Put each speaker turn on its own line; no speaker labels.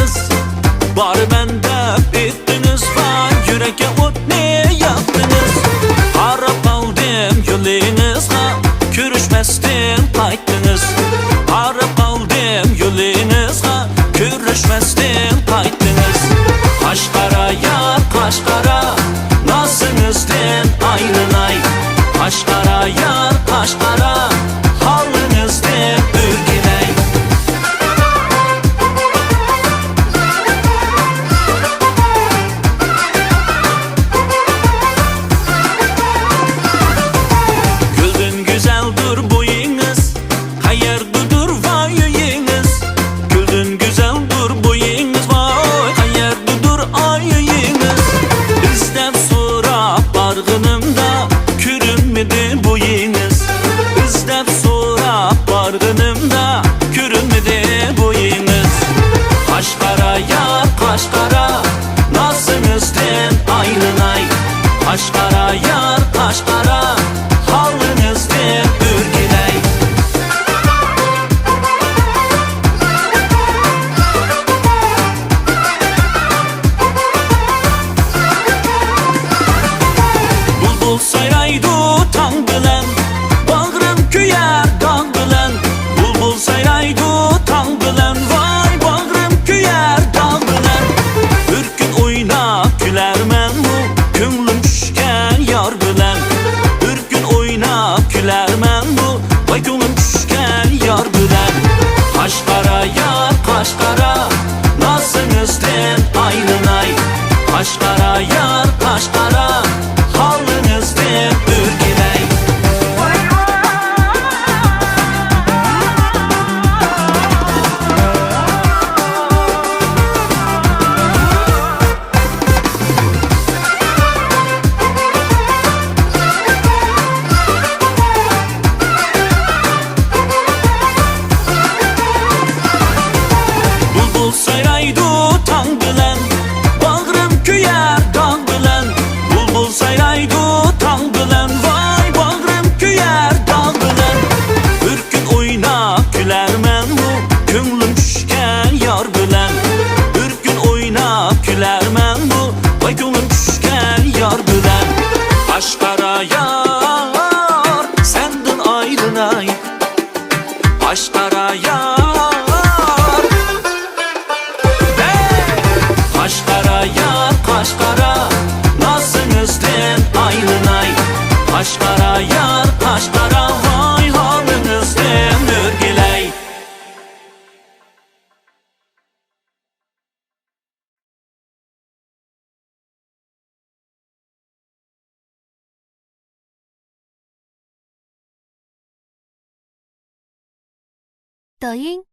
ettiniz. Bari bende bittiniz ve yüreğe ot ne yaptınız? Harap kaldım yolunuzda, görüşmezden kayttınız. Harap kaldım yolunuzda, görüşmezden kayttınız. Kaşkara yar kaşkara, nazınızdan ayrılay. Kaşkara yar kaşkara, halınızdan ürgüley. Güldün güzeldir boyunuz, hayırdır vayınız. Güldün güzeldir boyunuz, vay hayırdır ayınız. İzlep sorap bargınımda, görünmedi boyunuz. İzlep sorap bargınımda, görünmedi boyunuz. Kaşkara yar kaşkara, nazınızdan ayrılay. Kaşkara yar kaşkara, halınızdan ürgüley. Bulbul sayraydı tan bilen, bağrım küyer dağ bilen. Bulbul sayraydı tan bilen, vay bağrım küyer dağ bilen. Bir gün oynap gülermen bu, könglim düşken yar bilen. Bir gün oynap gülermen bu, vay könglim düşken yar bilen. Kaşkara yar kaşkara, nazınızdan ayrılay. Kaşkara yar kaşkara, halınızdan ürgüley. Bulbul sayraydı tan bilen, bağrım küyer dağ bilen. Bulbul sayraydı tan bilen, vay bağrım küyer dağ bilen. Bir gün oynap gülermen bu, könglim düşken yar bilen. Bir gün oynap gülermen bu, vay könglim düşken yar bilen. Kaşkara yar, senden ayrılay. Kaşkara yar, kaşkara yar kaşkara, nazınızdan ayrılay. Kaşkara yar kaşkara, vay halınızdan ürgüley.
抖音